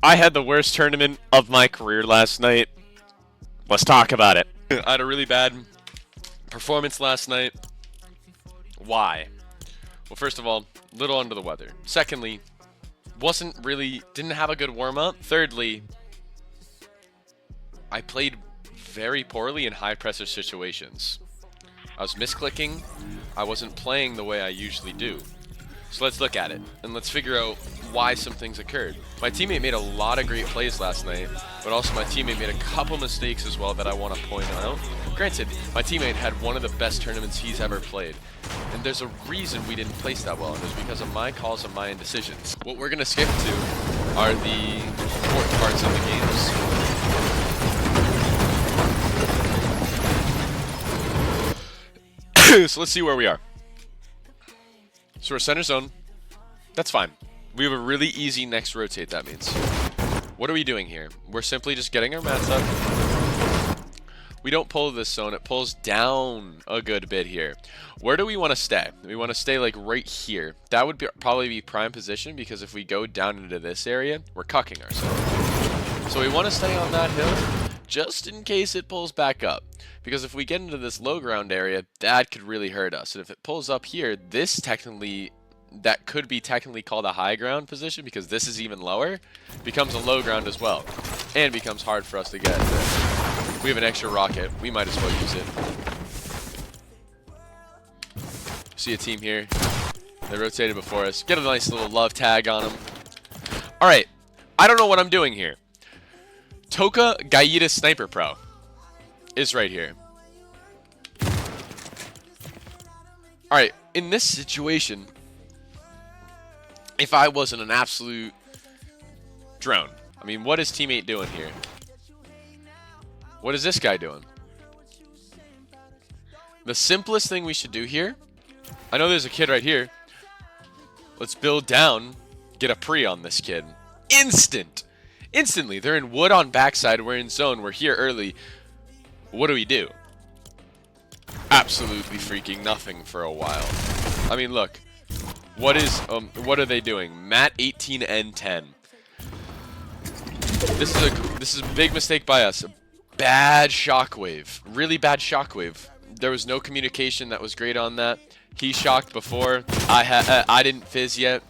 I had the worst tournament of my career last night. Let's talk about it. I had a really bad performance last night. Why? Well, first of all, little under the weather. Secondly, didn't have a good warm-up. Thirdly, I played very poorly in high-pressure situations. I was misclicking. I wasn't playing the way I usually do. So let's look at it, and let's figure out why some things occurred. My teammate made a lot of great plays last night, but also my teammate made a couple mistakes as well that I want to point out. Granted, my teammate had one of the best tournaments he's ever played, and there's a reason we didn't place that well, and it's because of my calls and my indecisions. What we're going to skip to are the important parts of the games. So let's see where we are. So we're center zone. That's fine. We have a really easy next rotate, that means. What are we doing here? We're simply just getting our mats up. We don't pull this zone. It pulls down a good bit here. Where do we want to stay? We want to stay like right here. That would probably be prime position, because if we go down into this area, we're cucking ourselves. So we want to stay on that hill just in case it pulls back up. Because if we get into this low ground area, that could really hurt us. And if it pulls up here, that could be technically called a high ground position, because this is even lower, becomes a low ground as well. And becomes hard for us to get. We have an extra rocket. We might as well use it. See a team here. They rotated before us. Get a nice little love tag on them. Alright. I don't know what I'm doing here. Toka Gaida Sniper Pro is right here. Alright, in this situation, if I wasn't an absolute drone, I mean, what is teammate doing here? What is this guy doing? The simplest thing we should do here, I know there's a kid right here. Let's build down, get a pre on this kid. Instantly, they're in wood on backside, we're in zone, we're here early. What do? Absolutely freaking nothing for a while. I mean, look. What are they doing? Mat 18 and 10. This is a big mistake by us. Bad shockwave. Really bad shockwave. There was no communication that was great on that. He shocked before. I didn't fizz yet.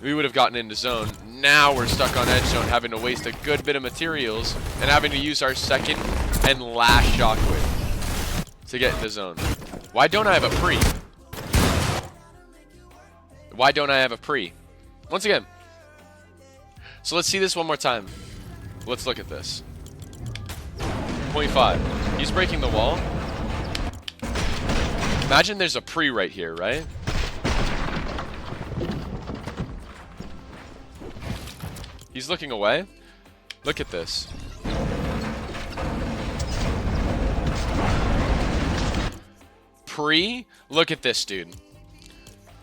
We would have gotten into zone. Now we're stuck on edge zone, having to waste a good bit of materials and having to use our second and last shockwave to get into zone. Why don't I have a pre? Why don't I have a pre? Once again. So let's see this one more time. Let's look at this. 0.5. He's breaking the wall. Imagine there's a pre right here, right? He's looking away. Look at this. Pre? Look at this, dude.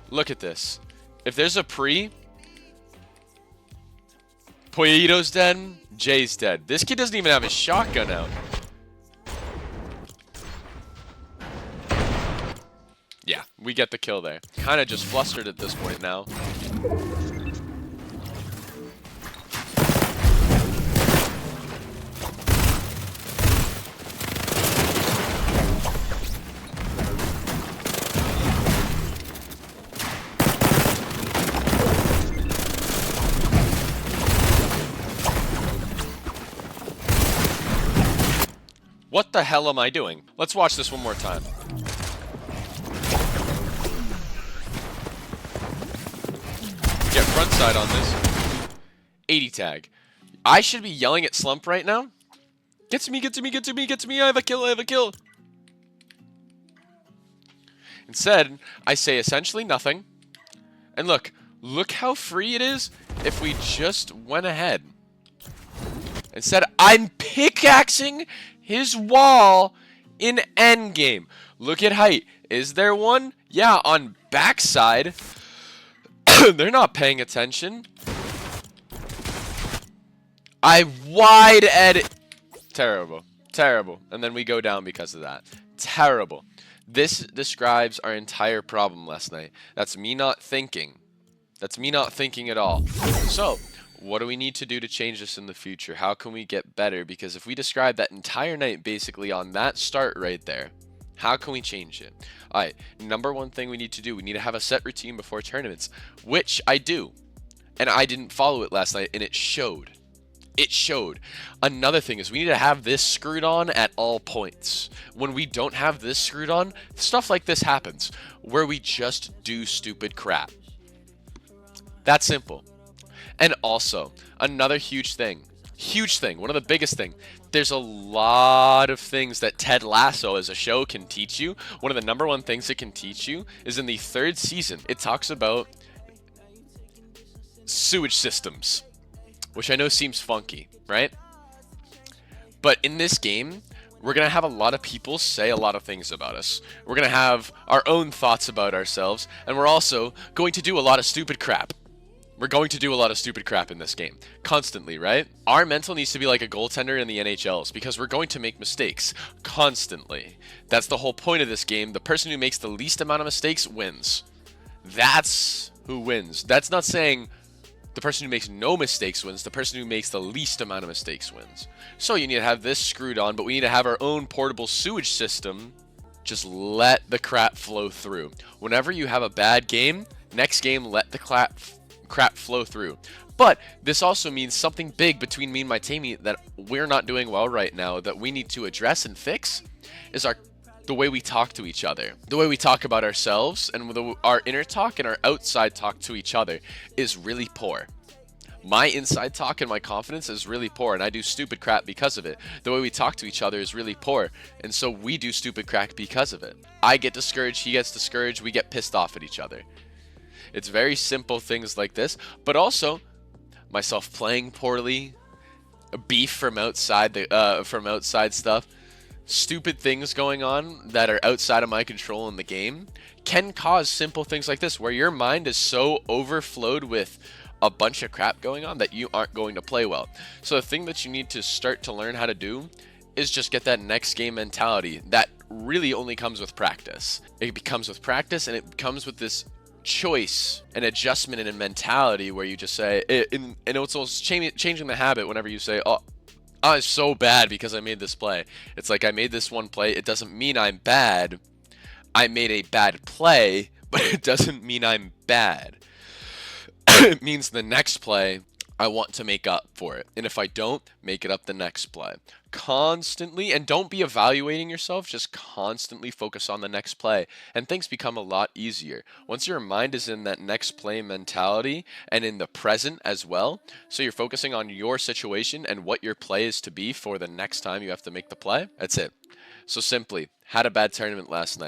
Look at this. If there's a pre, Poyito's dead, Jay's dead. This kid doesn't even have his shotgun out. Yeah, we get the kill there. Kind of just flustered at this point now. What the hell am I doing? Let's watch this one more time. Get front side on this. 80 tag. I should be yelling at Slump right now. Get to me, get to me, get to me, get to me. I have a kill, I have a kill. Instead, I say essentially nothing. And look how free it is if we just went ahead. Instead, I'm pickaxing his wall in endgame. Look at height. Is there one? Yeah, on backside. They're not paying attention. I wide edit. Terrible. Terrible. And then we go down because of that. Terrible. This describes our entire problem last night. That's me not thinking. That's me not thinking at all. So, What do we need to do to change this in the future? How can we get better? Because if we describe that entire night basically on that start right there, how can we change it? All right, number one thing we need to do, we need to have a set routine before tournaments, which I do. And I didn't follow it last night, and it showed. It showed. Another thing is we need to have this screwed on at all points. When we don't have this screwed on, stuff like this happens, where we just do stupid crap. That's simple. And also, another huge thing, one of the biggest thing, there's a lot of things that Ted Lasso as a show can teach you. One of the number one things it can teach you is in the 3rd season, it talks about sewage systems, which I know seems funky, right? But in this game, we're going to have a lot of people say a lot of things about us. We're going to have our own thoughts about ourselves, and we're also going to do a lot of stupid crap. We're going to do a lot of stupid crap in this game, constantly, right? Our mental needs to be like a goaltender in the NHLs, because we're going to make mistakes, constantly. That's the whole point of this game. The person who makes the least amount of mistakes wins. That's who wins. That's not saying the person who makes no mistakes wins. The person who makes the least amount of mistakes wins. So you need to have this screwed on, but we need to have our own portable sewage system. Just let the crap flow through. Whenever you have a bad game, next game, let the crap flow through. But this also means something big between me and my teammate that we're not doing well right now, that we need to address and fix, is the way we talk to each other. The way we talk about ourselves, and our inner talk and our outside talk to each other is really poor. My inside talk and my confidence is really poor, and I do stupid crap because of it. The way we talk to each other is really poor, and so we do stupid crap because of it. I get discouraged, he gets discouraged, we get pissed off at each other. It's very simple things like this, but also myself playing poorly, beef from outside stuff, stupid things going on that are outside of my control in the game can cause simple things like this, where your mind is so overflowed with a bunch of crap going on that you aren't going to play well. So the thing that you need to start to learn how to do is just get that next game mentality. That really only comes with practice. It comes with practice, and it comes with this choice and adjustment and a mentality where you just say, and it's also changing the habit whenever you say, oh, I'm so bad because I made this play. It's like, I made this one play. It doesn't mean I'm bad. I made a bad play, but it doesn't mean I'm bad. It means the next play, I want to make up for it. And if I don't, make it up the next play. Constantly, and don't be evaluating yourself, just constantly focus on the next play, and things become a lot easier. Once your mind is in that next play mentality, and in the present as well, so you're focusing on your situation and what your play is to be for the next time you have to make the play, that's it. So simply, had a bad tournament last night.